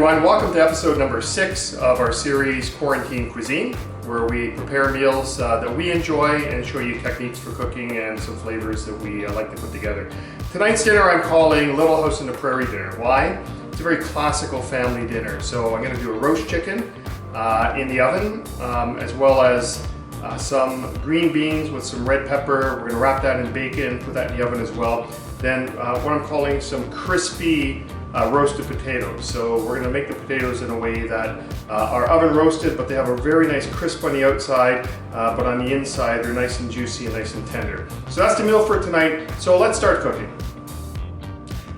everyone, welcome to episode number 6 of our series Quarantine Cuisine, where we prepare meals that we enjoy and show you techniques for cooking and some flavors that we like to put together. Tonight's dinner I'm calling Little House on the Prairie dinner. Why? It's a very classical family dinner. So I'm going to do a roast chicken in the oven, as well as some green beans with some red pepper. We're going to wrap that in bacon, put that in the oven as well. Then what I'm calling some crispy roasted potatoes. So we're going to make the potatoes in a way that are oven roasted, but they have a very nice crisp on the outside, but on the inside they're nice and juicy and nice and tender. So that's the meal for tonight. So let's start cooking.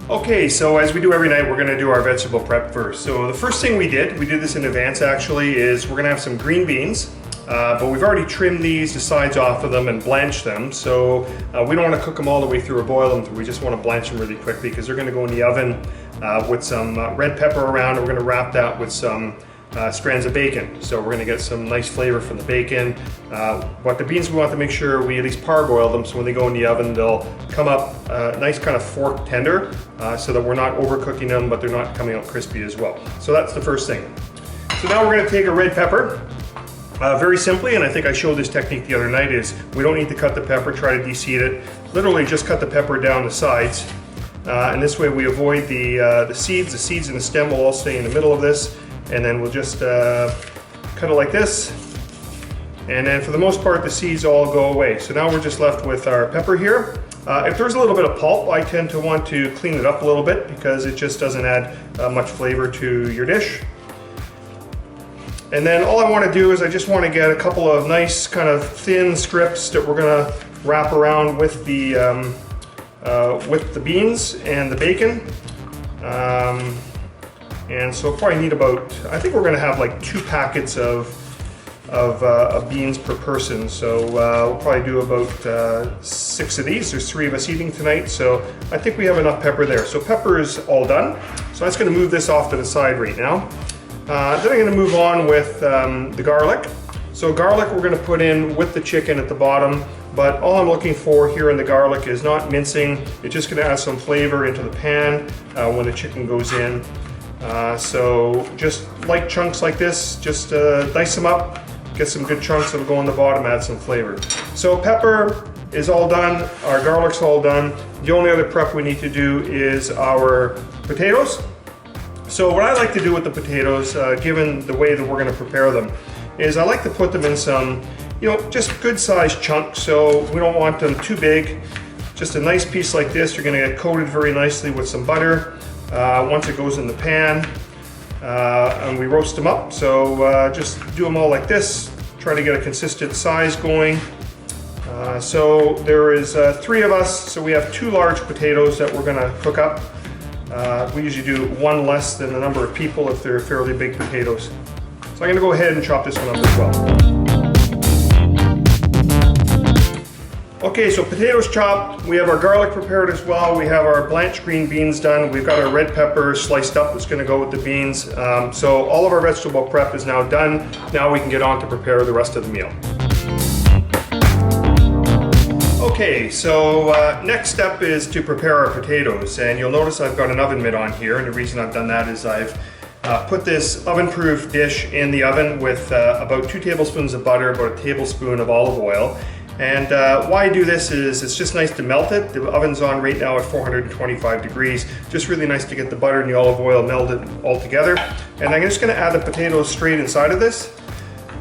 Okay, so as we do every night, we're going to do our vegetable prep first. So the first thing we did this in advance actually, is we're going to have some green beans. But we've already trimmed these, the sides off of them, and blanched them. So we don't want to cook them all the way through or boil them through. We just want to blanch them really quickly because they're going to go in the oven with some red pepper around. And we're going to wrap that with some strands of bacon. So we're going to get some nice flavor from the bacon. But the beans, we want to make sure we at least parboil them so when they go in the oven, they'll come up nice kind of fork tender so that we're not overcooking them, but they're not coming out crispy as well. So that's the first thing. So now we're going to take a red pepper. Very simply, and I think I showed this technique the other night, is we don't need to cut the pepper, try to deseed it. Literally just cut the pepper down the sides. And this way we avoid the seeds. The seeds and the stem will all stay in the middle of this. And then we'll just cut it like this. And then for the most part, the seeds all go away. So now we're just left with our pepper here. If there's a little bit of pulp, I tend to want to clean it up a little bit because it just doesn't add much flavor to your dish. And then all I want to do is I just want to get a couple of nice kind of thin strips that we're going to wrap around with the beans and the bacon. And so we'll probably need about, I think we're going to have like 2 packets of beans per person. So we'll probably do about 6 of these. There's 3 of us eating tonight, so I think we have enough pepper there. So pepper is all done. So I'm just going to move this off to the side right now. Then I'm going to move on with the garlic. So garlic we're going to put in with the chicken at the bottom, but all I'm looking for here in the garlic is not mincing. It's just going to add some flavor into the pan when the chicken goes in. So just light chunks like this, just dice them up, get some good chunks that'll go on the bottom, add some flavor. So pepper is all done, our garlic's all done. The only other prep we need to do is our potatoes. So what I like to do with the potatoes, given the way that we're going to prepare them, is I like to put them in some, just good sized chunks. So we don't want them too big. Just a nice piece like this. You're going to get coated very nicely with some butter once it goes in the pan, and we roast them up. So just do them all like this. Try to get a consistent size going. So there is 3 of us, so we have 2 large potatoes that we're going to cook up. We usually do 1 less than the number of people if they're fairly big potatoes. So I'm going to go ahead and chop this one up as well. Okay, so potatoes chopped. We have our garlic prepared as well. We have our blanched green beans done. We've got our red pepper sliced up that's going to go with the beans. So all of our vegetable prep is now done. Now we can get on to prepare the rest of the meal. Okay, so next step is to prepare our potatoes, and you'll notice I've got an oven mitt on here, and the reason I've done that is I've put this oven-proof dish in the oven with about 2 tablespoons of butter, about a tablespoon of olive oil. And why I do this is it's just nice to melt it. The oven's on right now at 425 degrees. Just really nice to get the butter and the olive oil melted all together. And I'm just going to add the potatoes straight inside of this.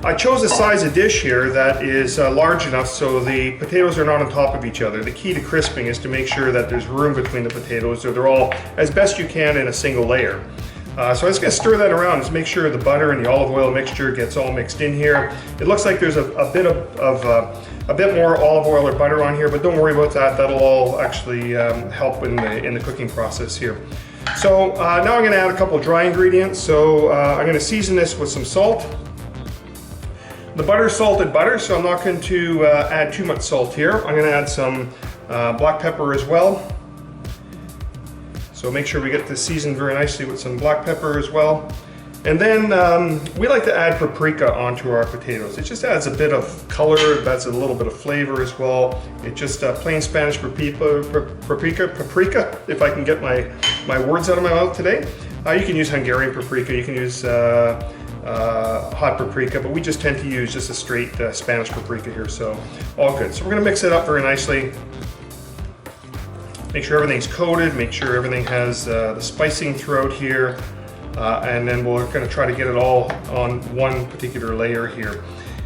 I chose a size of dish here that is large enough so the potatoes are not on top of each other. The key to crisping is to make sure that there's room between the potatoes so they're all as best you can in a single layer. So I'm just going to stir that around, just make sure the butter and the olive oil mixture gets all mixed in here. It looks like there's a bit more olive oil or butter on here, but don't worry about that. That'll all actually help in the cooking process here. So now I'm going to add a couple of dry ingredients. So I'm going to season this with some salt. The butter is salted butter, so I'm not going to add too much salt here. I'm going to add some black pepper as well. So make sure we get this seasoned very nicely with some black pepper as well. And then we like to add paprika onto our potatoes. It just adds a bit of color, it adds a little bit of flavor as well. It just plain Spanish paprika, if I can get my words out of my mouth today. You can use Hungarian paprika, you can use hot paprika, but we just tend to use just a straight Spanish paprika here, so all good. So we're gonna mix it up very nicely. Make sure everything's coated, make sure everything has the spicing throughout here, and then we're gonna try to get it all on one particular layer here.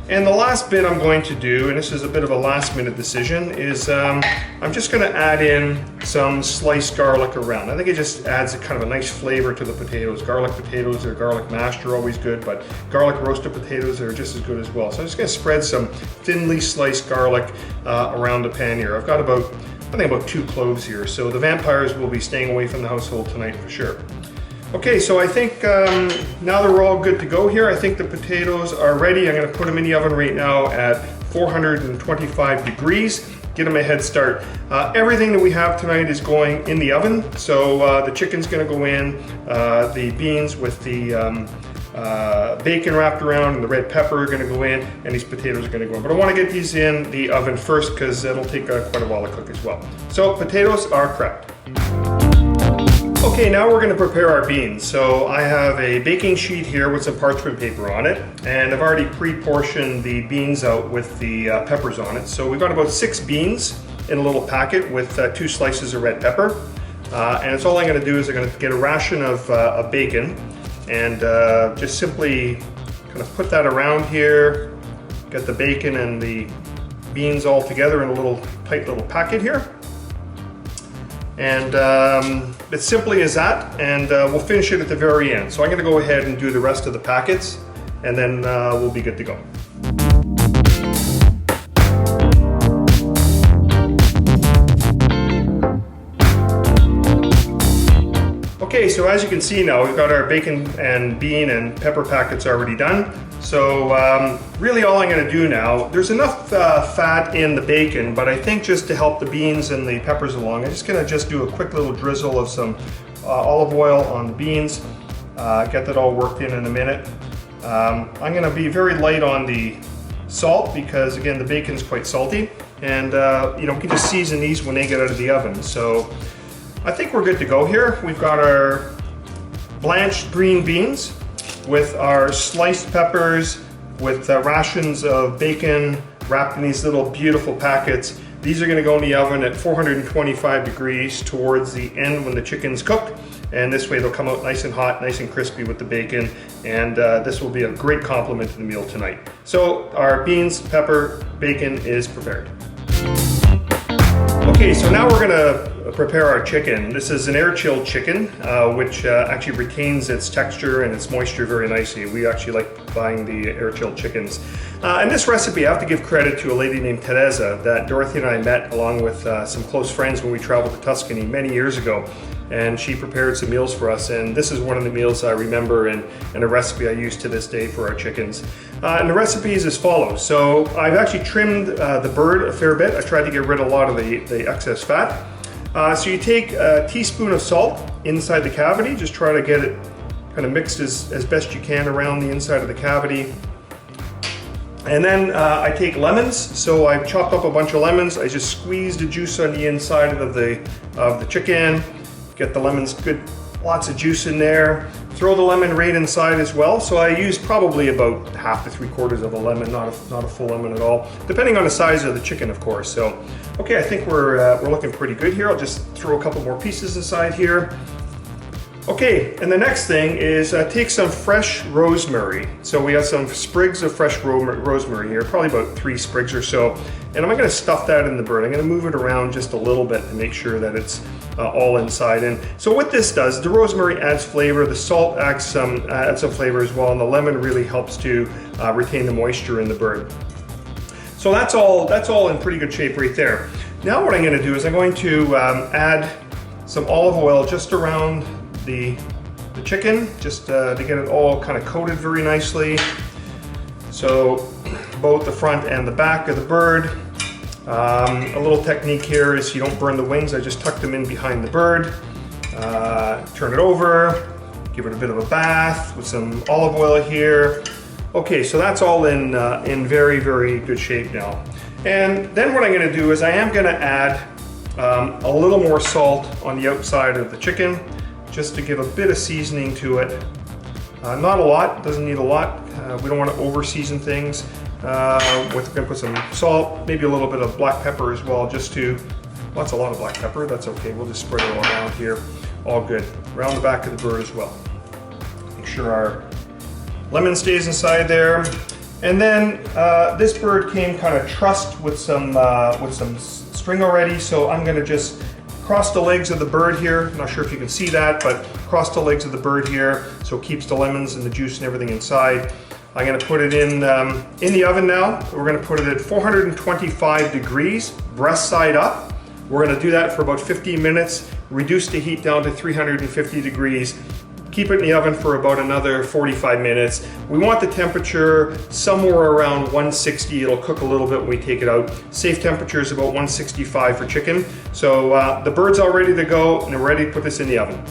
And the last bit I'm going to do, and this is a bit of a last minute decision, is I'm just gonna add in some sliced garlic around. I think it just adds a kind of a nice flavor to the potatoes. Garlic potatoes or garlic mashed are always good, but garlic roasted potatoes are just as good as well. So I'm just gonna spread some thinly sliced garlic around the pan here. I've got about, I think about 2 cloves here. So the vampires will be staying away from the household tonight for sure. Okay, so I think now that we're all good to go here, I think the potatoes are ready. I'm gonna put them in the oven right now at 425 degrees, get them a head start. Everything that we have tonight is going in the oven. So the chicken's gonna go in, the beans with the bacon wrapped around and the red pepper are gonna go in, and these potatoes are gonna go in. But I wanna get these in the oven first because it'll take quite a while to cook as well. So potatoes are prepped. Okay, now we're gonna prepare our beans. So I have a baking sheet here with some parchment paper on it, and I've already pre-portioned the beans out with the peppers on it. So we've got about 6 beans in a little packet with 2 slices of red pepper. And it's all I'm gonna do is I'm gonna get a ration of bacon and just simply kind of put that around here, get the bacon and the beans all together in a little tight little packet here. And it's simply as that, and we'll finish it at the very end. So I'm gonna go ahead and do the rest of the packets, and then we'll be good to go. Okay, so as you can see now, we've got our bacon and bean and pepper packets already done. So really all I'm gonna do now, there's enough fat in the bacon, but I think just to help the beans and the peppers along, I'm just gonna do a quick little drizzle of some olive oil on the beans, get that all worked in a minute. I'm gonna be very light on the salt because again, the bacon's quite salty, and you know, we can just season these when they get out of the oven. So I think we're good to go here. We've got our blanched green beans with our sliced peppers, with rations of bacon wrapped in these little beautiful packets. These are gonna go in the oven at 425 degrees towards the end when the chicken's cooked. And this way they'll come out nice and hot, nice and crispy with the bacon. And this will be a great complement to the meal tonight. So our beans, pepper, bacon is prepared. Okay, so now we're gonna prepare our chicken. This is an air-chilled chicken, which actually retains its texture and its moisture very nicely. We actually like buying the air-chilled chickens. And this recipe, I have to give credit to a lady named Teresa that Dorothy and I met along with some close friends when we traveled to Tuscany many years ago. And she prepared some meals for us, and this is one of the meals I remember and a recipe I use to this day for our chickens. And the recipe is as follows. So I've actually trimmed the bird a fair bit. I tried to get rid of a lot of the excess fat. So you take a teaspoon of salt inside the cavity, just try to get it kind of mixed as best you can around the inside of the cavity. And then I take lemons, so I've chopped up a bunch of lemons. I just squeeze the juice on the inside of the chicken. Get the lemons good, lots of juice in there. Throw the lemon right inside as well. So I use probably about half to 3/4 of a lemon, not a full lemon at all, depending on the size of the chicken, of course. So, okay, I think we're looking pretty good here. I'll just throw a couple more pieces inside here. Okay, and the next thing is take some fresh rosemary. So we have some sprigs of fresh rosemary here, probably about 3 sprigs or so. And I'm gonna stuff that in the bird. I'm gonna move it around just a little bit to make sure that it's all inside. And so what this does, the rosemary adds flavor, the salt adds some flavor as well, and the lemon really helps to retain the moisture in the bird. So that's all in pretty good shape right there. Now what I'm gonna do is I'm going to add some olive oil just around the chicken, just to get it all kind of coated very nicely. So both the front and the back of the bird. A little technique here is you don't burn the wings. I just tuck them in behind the bird, turn it over, give it a bit of a bath with some olive oil here. Okay, so that's all in very, very good shape now. And then what I'm gonna do is I am gonna add a little more salt on the outside of the chicken. just to give a bit of seasoning to it. Not a lot, doesn't need a lot. We don't want to over season things. We're going to put some salt, maybe a little bit of black pepper as well, just to, well, that's a lot of black pepper, that's okay. We'll just spread it all around here. All good. Around the back of the bird as well. Make sure our lemon stays inside there. And then this bird came kind of trussed with some string already, so I'm going to just cross the legs of the bird here. I'm not sure if you can see that, but cross the legs of the bird here so it keeps the lemons and the juice and everything inside. I'm going to put it in the oven now. We're going to put it at 425 degrees, breast side up. We're going to do that for about 15 minutes, reduce the heat down to 350 degrees. Keep it in the oven for about another 45 minutes. We want the temperature somewhere around 160. It'll cook a little bit when we take it out. Safe temperature is about 165 for chicken. So the bird's all ready to go and we're ready to put this in the oven.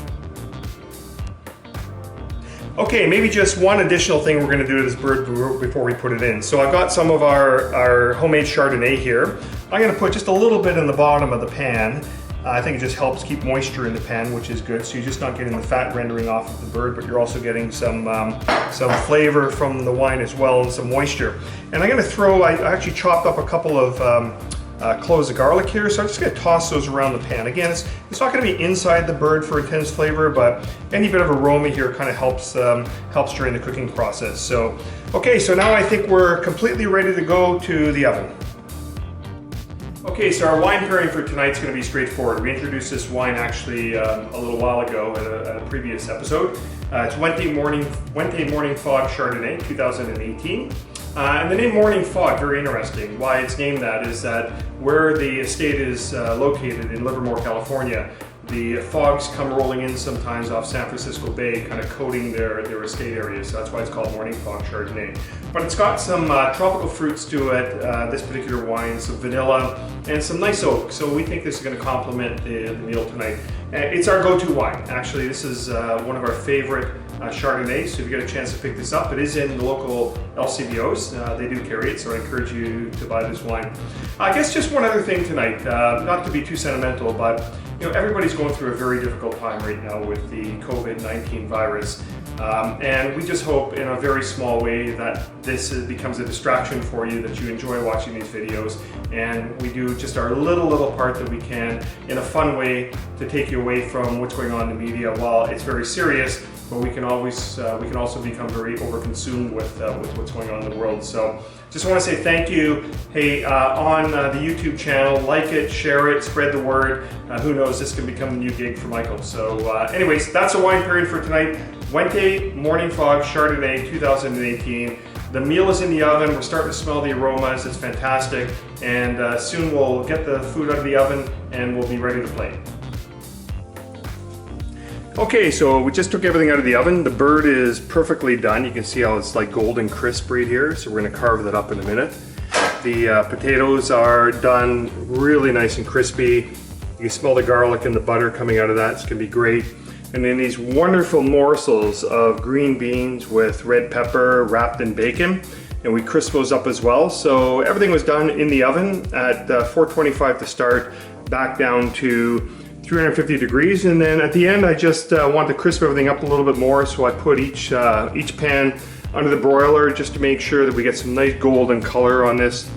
Okay, maybe just one additional thing we're going to do to this bird before we put it in. So I've got some of our homemade Chardonnay here. I'm going to put just a little bit in the bottom of the pan. I think it just helps keep moisture in the pan, which is good. So you're just not getting the fat rendering off of the bird, but you're also getting some flavor from the wine as well and some moisture. And I'm going to throw, I actually chopped up a couple of cloves of garlic here, so I'm just going to toss those around the pan. Again, it's not going to be inside the bird for intense flavor, but any bit of aroma here kind of helps during the cooking process. So, okay, so now I think we're completely ready to go to the oven. Okay, so our wine pairing for tonight's going to be straightforward. We introduced this wine actually a little while ago at a previous episode. It's Wente Morning Fog Chardonnay 2018. And the name Morning Fog, very interesting. Why it's named that is that where the estate is located in Livermore, California, the fogs come rolling in sometimes off San Francisco Bay, kind of coating their estate area. So that's why it's called Morning Fog Chardonnay. But it's got some tropical fruits to it, this particular wine, some vanilla, and some nice oak. So we think this is going to complement the meal tonight. It's our go-to wine. Actually, this is one of our favorite Chardonnays. So if you get a chance to pick this up, it is in the local LCBOs. They do carry it, so I encourage you to buy this wine. I guess just one other thing tonight, not to be too sentimental, but you know, everybody's going through a very difficult time right now with the COVID-19 virus. And we just hope in a very small way that this becomes a distraction for you, that you enjoy watching these videos, and we do just our little part that we can in a fun way to take you away from what's going on in the media. While it's very serious, but we can also become very overconsumed with what's going on in the world. So just want to say thank you. Hey, on the YouTube channel, like it, share it, spread the word. Who knows, this can become a new gig for Michael. So anyways, that's a wine pairing for tonight. Wente Morning Fog Chardonnay 2018. The meal is in the oven. We're starting to smell the aromas. It's fantastic. And soon we'll get the food out of the oven and we'll be ready to plate. Okay, so we just took everything out of the oven. The bird is perfectly done. You can see how it's like golden crisp right here. So we're gonna carve that up in a minute. The potatoes are done really nice and crispy. You can smell the garlic and the butter coming out of that. It's gonna be great. And then these wonderful morsels of green beans with red pepper wrapped in bacon. And we crisp those up as well. So everything was done in the oven at 425 to start, back down to 350 degrees, and then at the end I just want to crisp everything up a little bit more, so I put each pan under the broiler just to make sure that we get some nice golden color on this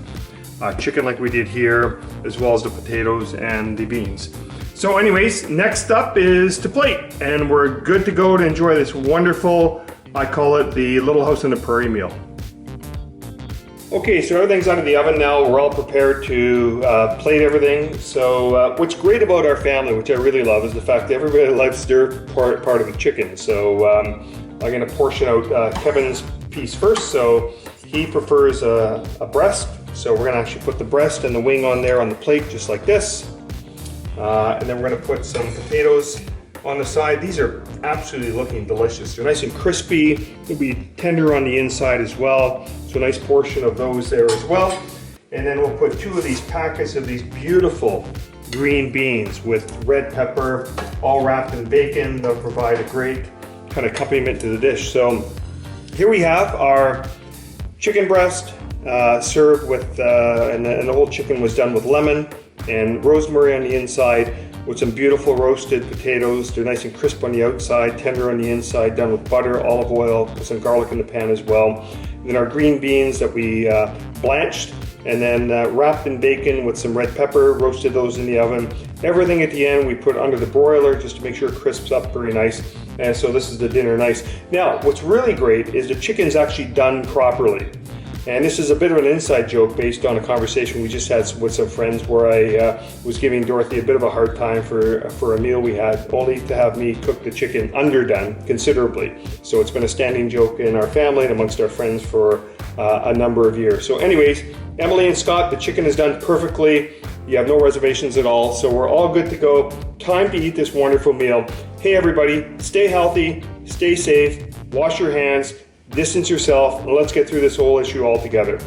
chicken like we did here, as well as the potatoes and the beans. So anyways, next up is to plate, and we're good to go to enjoy this wonderful, I call it the Little House on the Prairie meal. Okay, so everything's out of the oven now. We're all prepared to plate everything. So what's great about our family, which I really love, is the fact that everybody likes their part of the chicken. So I'm gonna portion out Kevin's piece first. So he prefers a breast. So we're gonna actually put the breast and the wing on there on the plate, just like this. And then we're gonna put some potatoes on the side. These are absolutely looking delicious. They're nice and crispy. They'll be tender on the inside as well. So a nice portion of those there as well. And then we'll put 2 of these packets of these beautiful green beans with red pepper, all wrapped in bacon. They'll provide a great kind of accompaniment to the dish. So here we have our chicken breast served with, and the whole chicken was done with lemon and rosemary on the inside. with some beautiful roasted potatoes. They're nice and crisp on the outside, tender on the inside, done with butter, olive oil, put some garlic in the pan as well. And then our green beans that we blanched and then wrapped in bacon with some red pepper, roasted those in the oven. Everything at the end we put under the broiler just to make sure it crisps up very nice. And so this is the dinner nice. Now, what's really great is the chicken's actually done properly. And this is a bit of an inside joke based on a conversation we just had with some friends where I was giving Dorothy a bit of a hard time for a meal we had, only to have me cook the chicken underdone considerably. So it's been a standing joke in our family and amongst our friends for a number of years. So anyways, Emily and Scott, the chicken is done perfectly. You have no reservations at all, so we're all good to go. Time to eat this wonderful meal. Hey everybody, stay healthy, stay safe, wash your hands, distance yourself, and let's get through this whole issue all together.